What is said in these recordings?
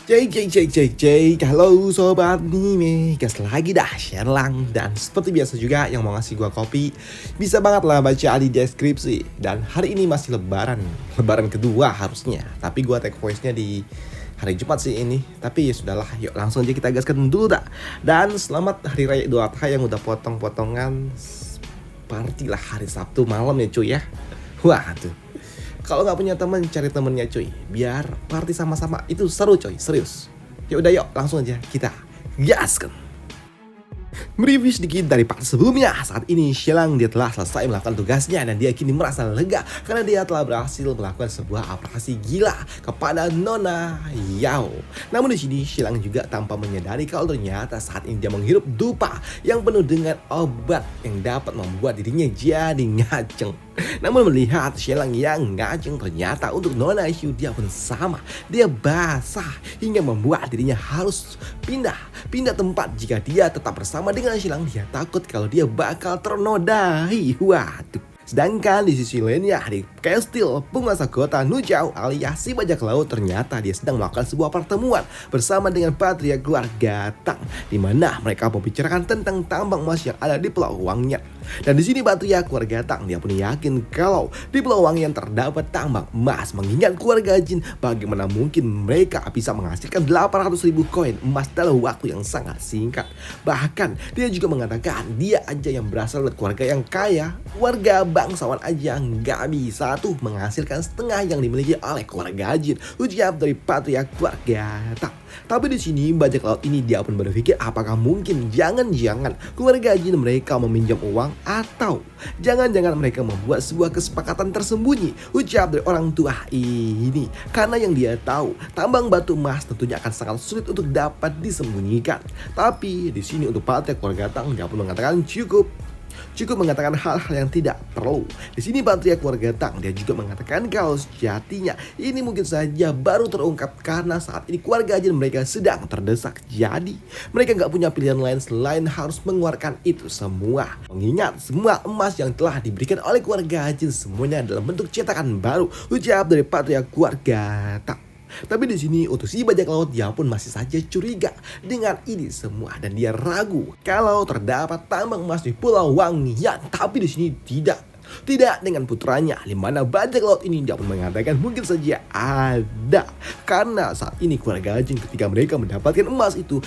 Cek, halo sobat anime, gas lagi dah Sherlang. Dan seperti biasa juga yang mau ngasih gua kopi, bisa banget lah baca di deskripsi. Dan hari ini masih lebaran kedua harusnya. Tapi gua take voice-nya di hari Jumat sih ini. Tapi ya sudahlah, yuk langsung aja kita gaskan dulu dah. Dan selamat hari raya Idul Adha yang udah potong-potongan. Party lah hari Sabtu malam ya cuy ya. Wah tuh, kalau nggak punya teman, cari temennya cuy. Biar party sama-sama itu seru cuy, serius. Ya udah yuk, langsung aja kita gaskan. Mereview sedikit dari part sebelumnya. Saat ini Sherlang dia telah selesai melakukan tugasnya dan dia kini merasa lega karena dia telah berhasil melakukan sebuah operasi gila kepada Nona Yao. Namun di sini Sherlang juga tanpa menyadari kalau ternyata saat ini dia menghirup dupa yang penuh dengan obat yang dapat membuat dirinya jadi ngaceng. Namun melihat Sherlang yang ngaceng, ternyata untuk Nona Xiu dia pun sama. Dia basah hingga membuat dirinya harus pindah tempat. Jika dia tetap bersama dengan Sherlang, dia takut kalau dia bakal ternodai. Waduh. Sedangkan di sisi lainnya, di kastil penguasa kota Nujao alias si bajak laut, ternyata dia sedang melakukan sebuah pertemuan bersama dengan patriark keluarga Tang, di mana mereka membicarakan tentang tambang emas yang ada di Pulau Wangyan. Dan di sini patriark keluarga Tang dia pun yakin kalau di Pulau Wangyan terdapat tambang emas, mengingat keluarga Jin bagaimana mungkin mereka bisa menghasilkan 800.000 koin emas dalam waktu yang sangat singkat. Bahkan dia juga mengatakan dia aja yang berasal dari keluarga yang kaya, warga bangsawan aja nggak bisa tuh menghasilkan setengah yang dimiliki oleh keluarga Jin, ujar dari patriark keluarga Tang. Tapi di sini bajak laut ini dia pun berpikir apakah mungkin jangan-jangan keluarga Jin mereka meminjam uang atau jangan-jangan mereka membuat sebuah kesepakatan tersembunyi, ujar dari orang tua ini. Karena yang dia tahu tambang batu emas tentunya akan sangat sulit untuk dapat disembunyikan. Tapi di sini untuk patriark keluarga Tang dia pun mengatakan cukup mengatakan hal-hal yang tidak perlu. Di sini patriark keluarga Tang dia juga mengatakan kalau sejatinya ini mungkin saja baru terungkap karena saat ini keluarga Jin mereka sedang terdesak. Jadi mereka nggak punya pilihan lain selain harus mengeluarkan itu semua. Mengingat semua emas yang telah diberikan oleh keluarga Jin semuanya dalam bentuk cetakan baru, ujar dari patriark keluarga Tang. Tapi di sini untuk si bajak laut dia pun masih saja curiga dengan ini semua dan dia ragu kalau terdapat tambang emas di Pulau Wangyan. Tapi di sini tidak dengan putranya, di mana bajak laut ini dia pun mengatakan mungkin saja ada, karena saat ini keluarga Jin ketika mereka mendapatkan emas itu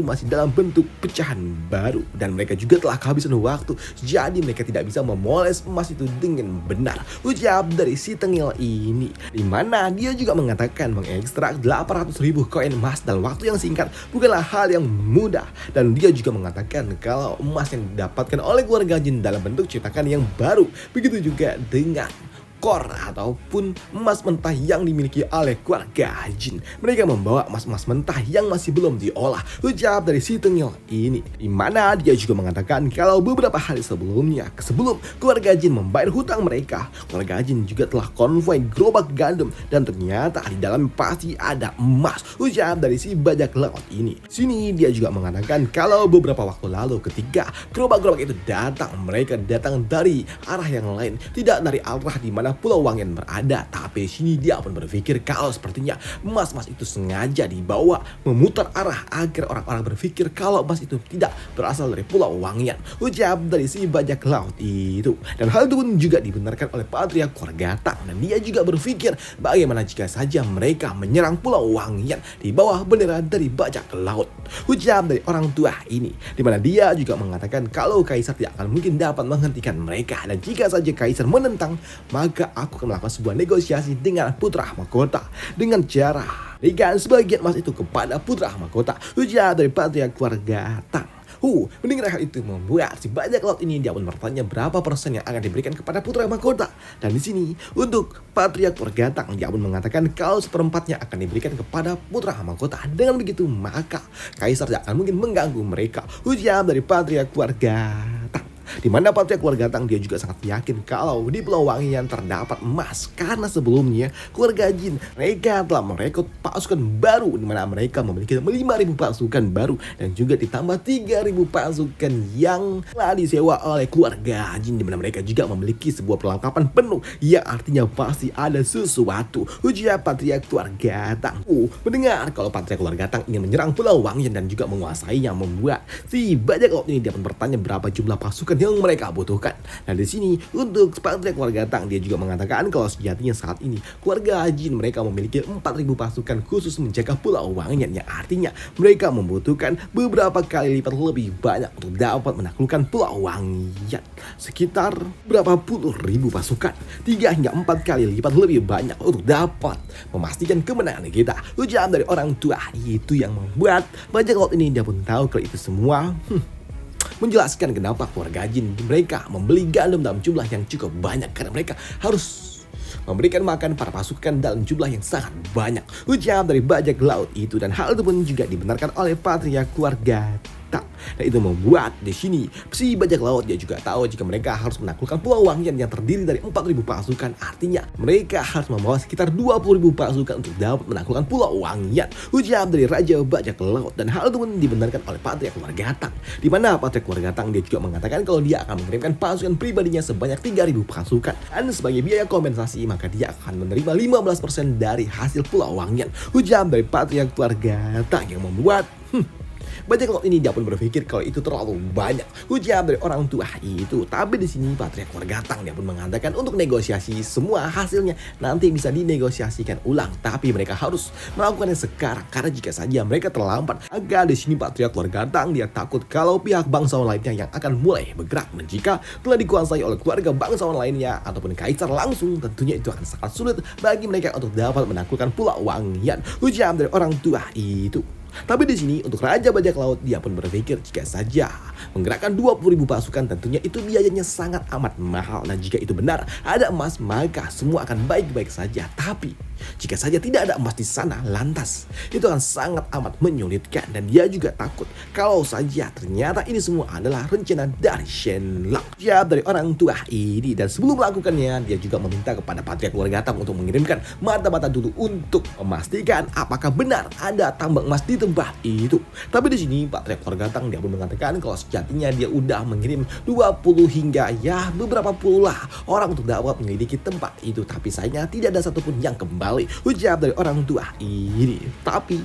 masih dalam bentuk pecahan baru dan mereka juga telah kehabisan waktu, jadi mereka tidak bisa memoles emas itu dengan benar, ujar dari si tengil ini, di mana dia juga mengatakan mengekstrak 800.000 koin emas dalam waktu yang singkat bukanlah hal yang mudah. Dan dia juga mengatakan kalau emas yang didapatkan oleh keluarga Jin dalam bentuk cetakan yang baru, begitu juga dengan core ataupun emas mentah yang dimiliki oleh keluarga Jin. Mereka membawa emas-emas mentah yang masih belum diolah, ujar dari si tengil ini. Di mana dia juga mengatakan kalau beberapa hari sebelum keluarga Jin membayar hutang mereka, keluarga Jin juga telah konvoi gerobak gandum dan ternyata di dalam pasti ada emas, ujar dari si bajak laut ini. Sini dia juga mengatakan kalau beberapa waktu lalu ketika gerobak-gerobak itu datang, mereka datang dari arah yang lain, tidak dari arah di mana Pulau Wangyan berada. Tapi sini dia pun berpikir kalau sepertinya emas-emas itu sengaja dibawa memutar arah agar orang-orang berpikir kalau emas itu tidak berasal dari Pulau Wangyan, ujar dari si bajak laut itu. Dan hal itu pun juga dibenarkan oleh patriark keluarga Tang, dan dia juga berpikir bagaimana jika saja mereka menyerang Pulau Wangyan di bawah bendera dari bajak laut, ujar dari orang tua ini, di mana dia juga mengatakan kalau kaisar tidak akan mungkin dapat menghentikan mereka, dan jika saja kaisar menentang maka aku akan melakukan sebuah negosiasi dengan putra mahkota dengan cara berikan sebagian emas itu kepada putra mahkota, ujar dari patriark keluarga Tang. Mendengar hal itu membuat si bajak laut ini dia pun bertanya berapa persen yang akan diberikan kepada putra mahkota. Dan di sini untuk patriark keluarga Tang dia pun mengatakan kalau seperempatnya akan diberikan kepada putra mahkota. Dengan begitu maka kaisar tidak akan mungkin mengganggu mereka, ujar dari patriark keluarga Tang. Di mana Patriark keluarga Tang dia juga sangat yakin kalau di Pulau Wangian terdapat emas karena sebelumnya keluarga Jin mereka telah merekrut pasukan baru di mana mereka memiliki 5.000 pasukan baru dan juga ditambah 3.000 pasukan yang telah disewa oleh keluarga Jin di mana mereka juga memiliki sebuah perlengkapan penuh yang artinya pasti ada sesuatu. Ujar Patriark keluarga Tang. Mendengar kalau Patriark keluarga Tang ingin menyerang Pulau Wangian dan juga menguasainya, membuat si bajak laut ini dia pun bertanya berapa jumlah pasukan yang mereka butuhkan. Nah di sini untuk Patriark keluarga Tang dia juga mengatakan kalau sejatinya saat ini keluarga Jin mereka memiliki 4.000 pasukan khusus menjaga Pulau Wangian yang artinya mereka membutuhkan beberapa kali lipat lebih banyak untuk dapat menaklukkan Pulau Wangian. Sekitar berapa puluh ribu pasukan, 3 hingga 4 kali lipat lebih banyak untuk dapat memastikan kemenangan kita. Ujar dari orang tua itu yang membuat bajak laut ini dia pun tahu kalau itu semua menjelaskan kenapa keluarga Jin mereka membeli gandum dalam jumlah yang cukup banyak karena mereka harus memberikan makan para pasukan dalam jumlah yang sangat banyak. Ujar dari bajak laut itu dan hal itu pun juga dibenarkan oleh Patriark keluarga Tang. Dan itu membuat di sini si bajak laut dia juga tahu jika mereka harus menaklukkan Pulau Wangian yang terdiri dari 4.000 pasukan. Artinya mereka harus membawa sekitar 20.000 pasukan untuk dapat menaklukkan Pulau Wangian. Ujar dari Raja Bajak Laut dan hal itu pun dibenarkan oleh Patriark keluarga Tang. Di mana Patriark keluarga Tang dia juga mengatakan kalau dia akan mengirimkan pasukan pribadinya sebanyak 3.000 pasukan. Dan sebagai biaya kompensasi maka dia akan menerima 15% dari hasil Pulau Wangian. Ujar dari Patriark keluarga Tang yang membuat bajak laut ini dia pun berpikir kalau itu terlalu banyak. Ujar dari orang tua itu. Tapi di sini Patriark keluarga Tang dia pun mengatakan untuk negosiasi semua hasilnya nanti bisa dinegosiasikan ulang. Tapi mereka harus melakukannya sekarang karena jika saja mereka terlambat, agar di sini Patriark keluarga Tang dia takut kalau pihak bangsawan lainnya yang akan mulai bergerak. Dan jika telah dikuasai oleh keluarga bangsawan lainnya ataupun kaisar langsung, tentunya itu akan sangat sulit bagi mereka untuk dapat menaklukkan Pulau Wangian. Ujar dari orang tua itu. Tapi di sini untuk Raja Bajak Laut dia pun berpikir jika saja menggerakkan 20.000 pasukan tentunya itu biayanya sangat amat mahal. Dan jika itu benar ada emas maka semua akan baik-baik saja. Tapi jika saja tidak ada emas di sana lantas itu akan sangat amat menyulitkan. Dan dia juga takut kalau saja ternyata ini semua adalah rencana dari Shen Lang. Jawab dari orang tua ini. Dan sebelum melakukannya dia juga meminta kepada Patriark keluarga Tang untuk mengirimkan mata-mata dulu untuk memastikan apakah benar ada tambang emas di tempat itu. Tapi di sini Patriark keluarga Tang dia pun mengatakan kalau sejatinya dia udah mengirim 20 hingga ya beberapa puluh lah orang untuk dapat menyelidiki tempat itu. Tapi sayangnya tidak ada satupun yang kembali. Ujar dari orang tua ini. Tapi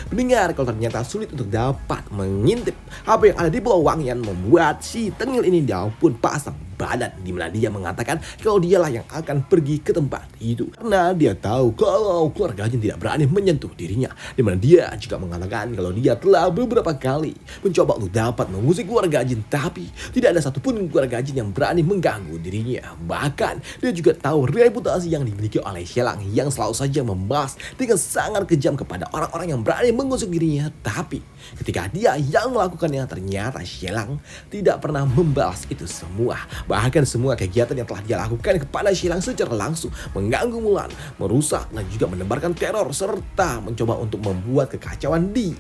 mendengar kalau ternyata sulit untuk dapat mengintip apa yang ada di Pulau Wangian, membuat si Tengil ini dia pun pasang badan di mana dia mengatakan kalau dialah yang akan pergi ke tempat itu karena dia tahu kalau keluarga Jin tidak berani menyentuh dirinya. Di mana dia juga mengatakan kalau dia telah beberapa kali mencoba untuk dapat mengusik keluarga Jin tapi tidak ada satupun keluarga Jin yang berani mengganggu dirinya. Bahkan dia juga tahu reputasi yang dimiliki oleh Shelang yang selalu saja membalas dengan sangat kejam kepada orang-orang yang berani mengusik dirinya. Tapi ketika dia yang melakukannya ternyata Shelang tidak pernah membalas itu semua. Bahkan semua kegiatan yang telah dia lakukan kepada Shelang secara langsung mengganggu Mulan, merusak dan juga menebarkan teror serta mencoba untuk membuat kekacauan di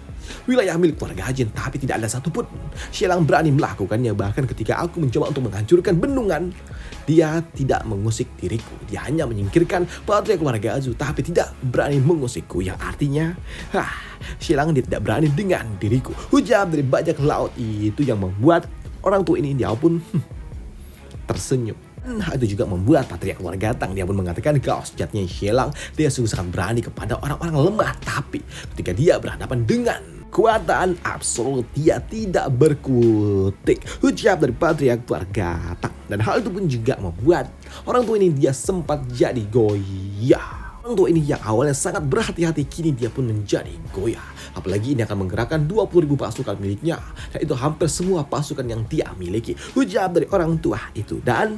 wilayah milik keluarga Jin. Tapi tidak ada satupun Shelang berani melakukannya. Bahkan ketika aku mencoba untuk menghancurkan bendungan, dia tidak mengusik diriku. Dia hanya menyingkirkan Patriark keluarga Azu tapi tidak berani mengusikku. Yang artinya Shelang dia tidak berani dengan diriku. Ujar dari bajak laut itu yang membuat orang tua ini dia pun tersenyum. Hal itu juga membuat Patriark keluarga Tang dia pun mengatakan kalau sejatinya Shelang dia sungguh sangat berani kepada orang-orang lemah. Tapi ketika dia berhadapan dengan kekuatan absolut dia tidak berkutik. Ucap dari Patriark keluarga Tang. Dan hal itu pun juga membuat orang tua ini dia sempat jadi goyah. Orang tua ini yang awalnya sangat berhati-hati kini dia pun menjadi goyah. Apalagi ini akan menggerakkan 20.000 pasukan miliknya. Dan itu hampir semua pasukan yang dia miliki. Ujar dari orang tua itu. Dan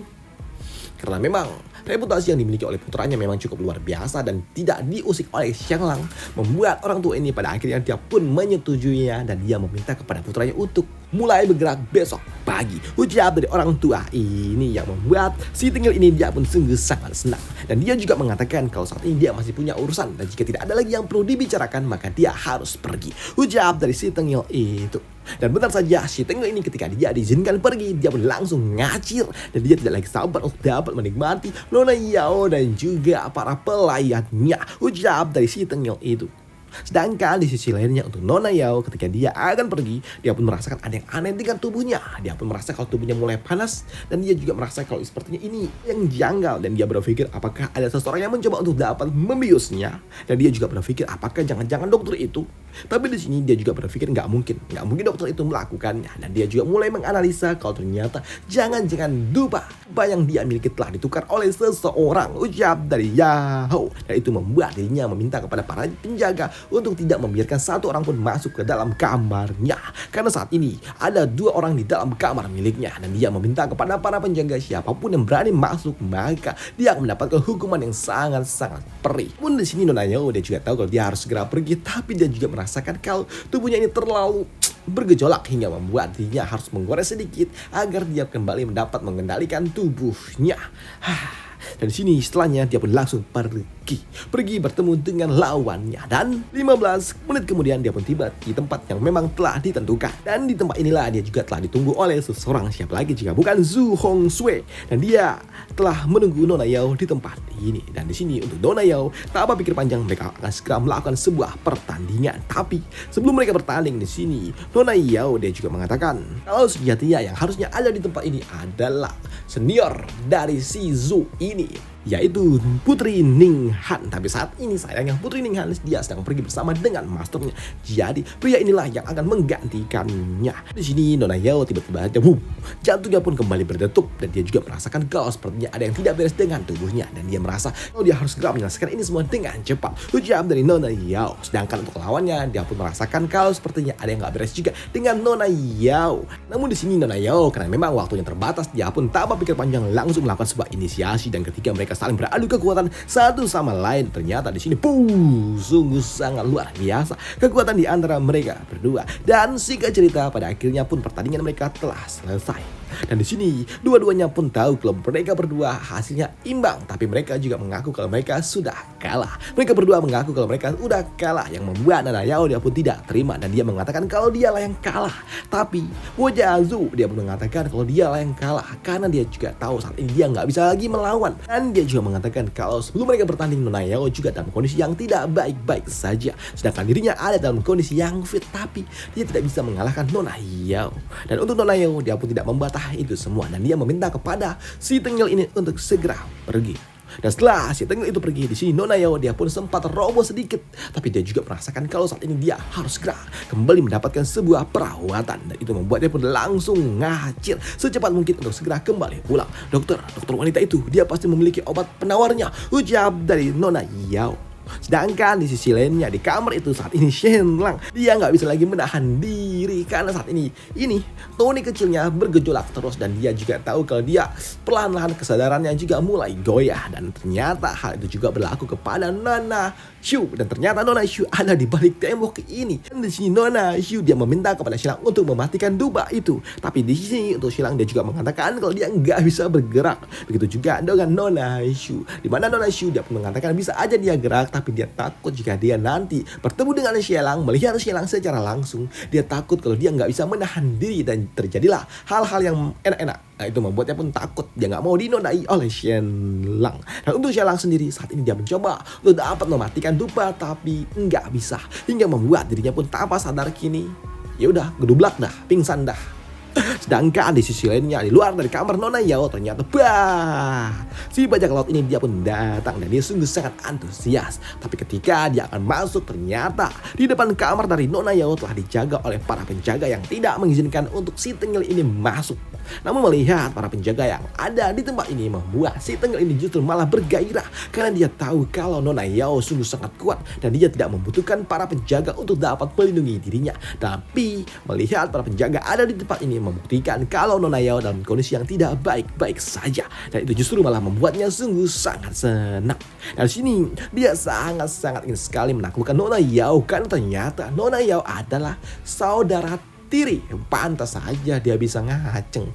karena memang reputasi yang dimiliki oleh putranya memang cukup luar biasa dan tidak diusik oleh Shelang Lang, membuat orang tua ini pada akhirnya dia pun menyetujuinya dan dia meminta kepada putranya untuk mulai bergerak besok pagi. Ujar dari orang tua ini yang membuat si Tengil ini dia pun sungguh sangat senang. Dan dia juga mengatakan kalau saat ini dia masih punya urusan dan jika tidak ada lagi yang perlu dibicarakan maka dia harus pergi. Ujar dari si Tengil itu. Dan benar saja si Tengel ini ketika dia diizinkan pergi, dia pun langsung ngacir. Dan dia tidak lagi sabar untuk dapat menikmati Nona Yao dan juga para pelayannya, ucap dari si Tengel itu. Sedangkan di sisi lainnya untuk Nona Yao ketika dia akan pergi, dia pun merasakan ada yang aneh dengan tubuhnya. Dia pun merasa kalau tubuhnya mulai panas dan dia juga merasa kalau sepertinya ini yang janggal. Dan dia berpikir apakah ada seseorang yang mencoba untuk dapat membiusnya. Dan dia juga berpikir apakah jangan-jangan dokter itu. Tapi di sini dia juga berpikir nggak mungkin dokter itu melakukannya. Dan dia juga mulai menganalisa kalau ternyata jangan-jangan dupa yang dia miliki telah ditukar oleh seseorang, ucap dari Yao. Dan itu membuat dirinya meminta kepada para penjaga untuk tidak membiarkan satu orang pun masuk ke dalam kamarnya. Karena saat ini ada 2 orang di dalam kamar miliknya. Dan dia meminta kepada para penjaga siapapun yang berani masuk, maka dia akan mendapatkan hukuman yang sangat-sangat perih. Pun di sini Nona Yao dia juga tahu kalau dia harus segera pergi. Tapi dia juga merasakan kalau tubuhnya ini terlalu bergejolak hingga membuat dirinya harus menggores sedikit agar dia kembali mendapat mengendalikan tubuhnya. Dan di sini setelahnya dia pun langsung pergi bertemu dengan lawannya. Dan 15 menit kemudian dia pun tiba di tempat yang memang telah ditentukan. Dan di tempat inilah dia juga telah ditunggu oleh seseorang, siapa lagi jika bukan Zhu Hongsui. Dan dia telah menunggu Nona Yao di tempat ini. Dan di sini untuk Nona Yao, tak apa pikir panjang, mereka akan segera melakukan sebuah pertandingan. Tapi sebelum mereka bertanding di sini, Nona Yao dia juga mengatakan kalau sejatinya yang harusnya ada di tempat ini adalah senior dari si Zhu ini, yaitu Putri Ning Han. Tapi saat ini sayangnya Putri Ning Han dia sedang pergi bersama dengan masternya. Jadi pria inilah yang akan menggantikannya. Di sini Nona Yao tiba-tiba jantungnya pun kembali berdetuk dan dia juga merasakan kalau sepertinya ada yang tidak beres dengan tubuhnya. Dan dia merasa kalau dia harus segera menyelesaikan ini semua dengan cepat, ucap dari Nona Yao. Sedangkan untuk lawannya dia pun merasakan kalau sepertinya ada yang nggak beres juga dengan Nona Yao. Namun di sini Nona Yao karena memang waktunya terbatas, dia pun tak pikir panjang langsung melakukan sebuah inisiasi. Dan ketika mereka saling beradu kekuatan satu sama lain, ternyata di sini sungguh sangat luar biasa kekuatan di antara mereka berdua. Dan singkat cerita pada akhirnya pun pertandingan mereka telah selesai. Dan di sini dua-duanya pun tahu kalau mereka berdua hasilnya imbang, tapi mereka juga mengaku kalau mereka sudah kalah. Mereka berdua mengaku kalau mereka sudah kalah, yang membuat Nona Yao dia pun tidak terima dan dia mengatakan kalau dialah yang kalah. Tapi wajah Zhu dia pun mengatakan kalau dialah yang kalah karena dia juga tahu saat ini dia nggak bisa lagi melawan. Dan dia juga mengatakan kalau sebelum mereka bertanding Nona Yao juga dalam kondisi yang tidak baik-baik saja, sedangkan dirinya ada dalam kondisi yang fit, tapi dia tidak bisa mengalahkan Nona Yao. Dan untuk Nona Yao dia pun tidak membatah itu semua dan dia meminta kepada si Tengil ini untuk segera pergi. Dan setelah si Tengil itu pergi, di sini Nona Yao dia pun sempat roboh sedikit, tapi dia juga merasakan kalau saat ini dia harus segera kembali mendapatkan sebuah perawatan. Dan itu membuat dia pun langsung ngacir secepat mungkin untuk segera kembali pulang. Dokter wanita itu dia pasti memiliki obat penawarnya, ucap dari Nona Yao. Sedangkan di sisi lainnya di kamar itu saat ini Shen Lang dia nggak bisa lagi menahan diri karena saat ini Tony kecilnya bergejolak terus dan dia juga tahu kalau dia perlahan-lahan kesadarannya juga mulai goyah. Dan ternyata hal itu juga berlaku kepada Nona Shu, dan ternyata Nona Shu ada di balik tembok ini. Dan di sini Nona Shu dia meminta kepada Shilang untuk mematikan dupa itu, tapi di sini untuk Shilang dia juga mengatakan kalau dia nggak bisa bergerak. Begitu juga dengan Nona Shu, di mana Nona Shu dia pun mengatakan bisa aja dia gerak, tapi dia takut jika dia nanti bertemu dengan Shilang, melihat Shilang secara langsung, dia takut kalau dia nggak bisa menahan diri dan terjadilah hal-hal yang enak-enak. Nah, itu membuatnya pun takut, dia nggak mau dinodai oleh Shen Lang. Dan untuk Shen Lang sendiri saat ini dia mencoba untuk dapat mematikan dupa, tapi nggak bisa, hingga membuat dirinya pun tanpa sadar kini ya udah gedublak dah, pingsan dah. Sedangkan di sisi lainnya di luar dari kamar Nona Yao ternyata si bajak laut ini dia pun datang dan dia sungguh sangat antusias. Tapi ketika dia akan masuk ternyata di depan kamar dari Nona Yao telah dijaga oleh para penjaga yang tidak mengizinkan untuk si Tengil ini masuk. Namun melihat para penjaga yang ada di tempat ini membuat si Tengil ini justru malah bergairah karena dia tahu kalau Nona Yao sungguh sangat kuat dan dia tidak membutuhkan para penjaga untuk dapat melindungi dirinya. Tapi melihat para penjaga ada di tempat ini membuktikan kalau Nona Yao dalam kondisi yang tidak baik-baik saja, dan itu justru malah membuatnya sungguh sangat senang. Dan sini dia sangat-sangat ingin sekali menaklukkan Nona Yao karena ternyata Nona Yao adalah saudara tiri. Pantas saja dia bisa ngaceng.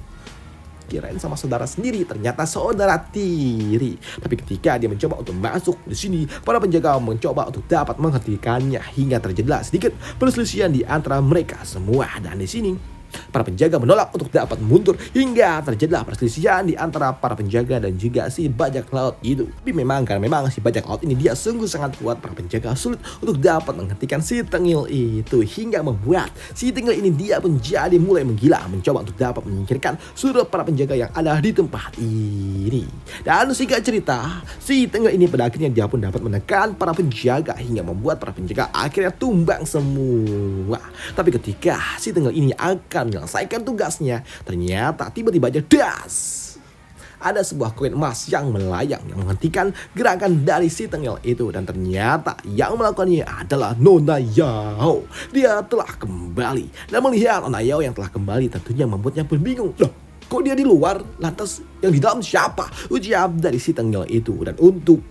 kirain sama saudara sendiri, ternyata saudara tiri. Tapi ketika dia mencoba untuk masuk di sini, para penjaga mencoba untuk dapat menghentikannya hingga terjadilah sedikit perselisihan di antara mereka semua. Dan di sini para penjaga menolak untuk dapat mundur hingga terjadilah perselisihan di antara para penjaga dan juga si bajak laut itu. Tapi karena memang si bajak laut ini dia sungguh sangat kuat, para penjaga sulit untuk dapat menghentikan si Tengil itu hingga membuat si Tengil ini dia pun jadi mulai menggila, mencoba untuk dapat menyingkirkan seluruh para penjaga yang ada di tempat ini. Dan singkat cerita, si Tengil ini pada akhirnya dia pun dapat menekan para penjaga hingga membuat para penjaga akhirnya tumbang semua. Tapi ketika si Tengil ini akan menyelesaikan tugasnya, ternyata tiba-tiba aja ada sebuah koin emas yang melayang yang menghentikan gerakan dari si Tengil itu. Dan ternyata yang melakukannya adalah Nona Yao. Dia telah kembali, dan melihat Nona Yao yang telah kembali tentunya membuatnya pun bingung. Loh, kok dia di luar? Lantas yang di dalam siapa? Ujar dari si Tengil itu. Dan untuk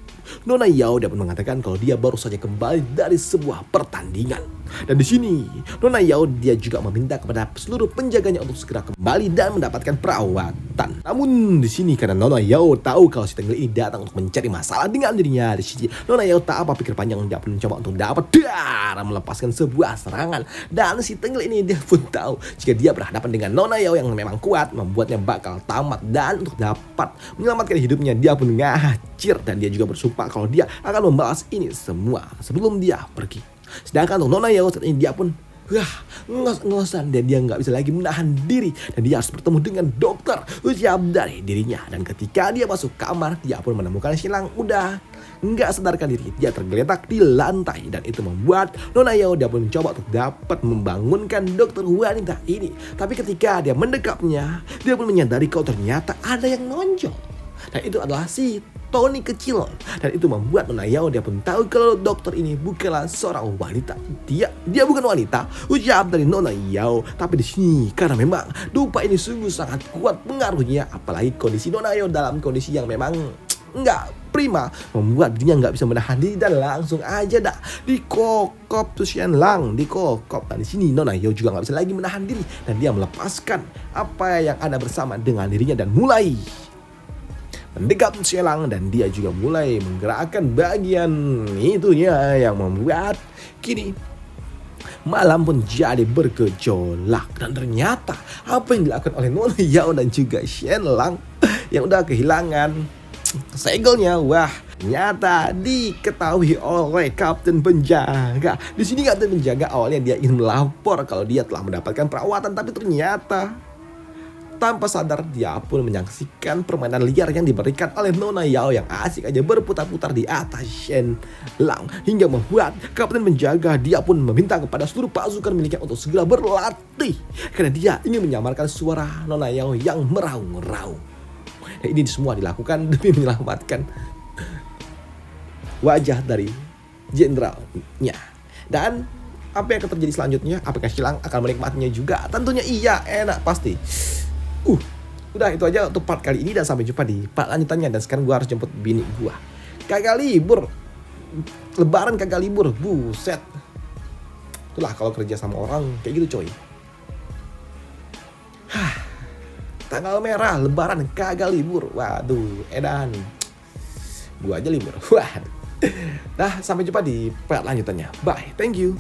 Nona Yao dapat mengatakan kalau dia baru saja kembali dari sebuah pertandingan. Dan di sini Nona Yao dia juga meminta kepada seluruh penjaganya untuk segera kembali dan mendapatkan perawatan. Namun di sini karena Nona Yao tahu kalau si Tengil ini datang untuk mencari masalah dengan dirinya, di sini Nona Yao tak apa pikir panjang, dia pun mencoba untuk dapat melepaskan sebuah serangan. Dan si Tengil ini dia pun tahu jika dia berhadapan dengan Nona Yao yang memang kuat, membuatnya bakal tamat. Dan untuk dapat menyelamatkan hidupnya dia pun ngacir, dan dia juga bersumpah kalau dia akan membalas ini semua sebelum dia pergi. Sedangkan untuk Nona Yao saat ini dia pun ngos-ngosan, dan dia nggak bisa lagi menahan diri, dan dia harus bertemu dengan dokter usia dari dirinya. Dan ketika dia masuk kamar, dia pun menemukan Xilang udah nggak sadarkan diri, dia tergeletak di lantai. Dan itu membuat Nona Yao dia pun mencoba untuk dapat membangunkan dokter wanita ini. Tapi ketika dia mendekapnya, dia pun menyadari kalau ternyata ada yang nonjol, dan itu adalah si Tony kecil. Dan itu membuat Nona Yao dia pun tahu kalau dokter ini bukanlah seorang wanita. Dia bukan wanita, ujar dari Nona Yao. Tapi di sini karena memang dupa ini sungguh sangat kuat pengaruhnya, apalagi kondisi Nona Yao dalam kondisi yang memang nggak prima, membuat dirinya nggak bisa menahan diri dan langsung aja dikokop tuh Xianlang, dikokop. Dan di sini Nona Yao juga nggak bisa lagi menahan diri, dan dia melepaskan apa yang ada bersama dengan dirinya dan mulai mendekat Xianlang. Dan dia juga mulai menggerakkan bagian itunya yang membuat kini malam pun jadi bergejolak. Dan ternyata apa yang dilakukan oleh Nona Yao dan juga Xianlang yang udah kehilangan segelnya, wah, ternyata diketahui oleh Kapten Penjaga. Di sini Kapten Penjaga awalnya dia ingin melapor kalau dia telah mendapatkan perawatan, tapi ternyata tanpa sadar dia pun menyaksikan permainan liar yang diberikan oleh Nona Yao yang asik aja berputar-putar di atas Xianlang, hingga membuat Kapten Penjaga dia pun meminta kepada seluruh pasukan miliknya untuk segera berlatih karena dia ingin menyamarkan suara Nona Yao yang meraung-raung. Dan ini semua dilakukan demi menyelamatkan wajah dari jenderalnya. Dan apa yang akan terjadi selanjutnya? Apakah Xianlang akan menikmatinya juga? Tentunya iya, enak pasti. Udah itu aja untuk part kali ini, dan sampai jumpa di part lanjutannya. Dan sekarang gue harus jemput bini gue. Kagak libur, lebaran kagak libur, buset. Itulah kalau kerja sama orang kayak gitu coy. Tanggal merah, lebaran kagak libur, waduh edan. Gue aja libur, waduh. Nah, sampai jumpa di part lanjutannya. Bye, thank you.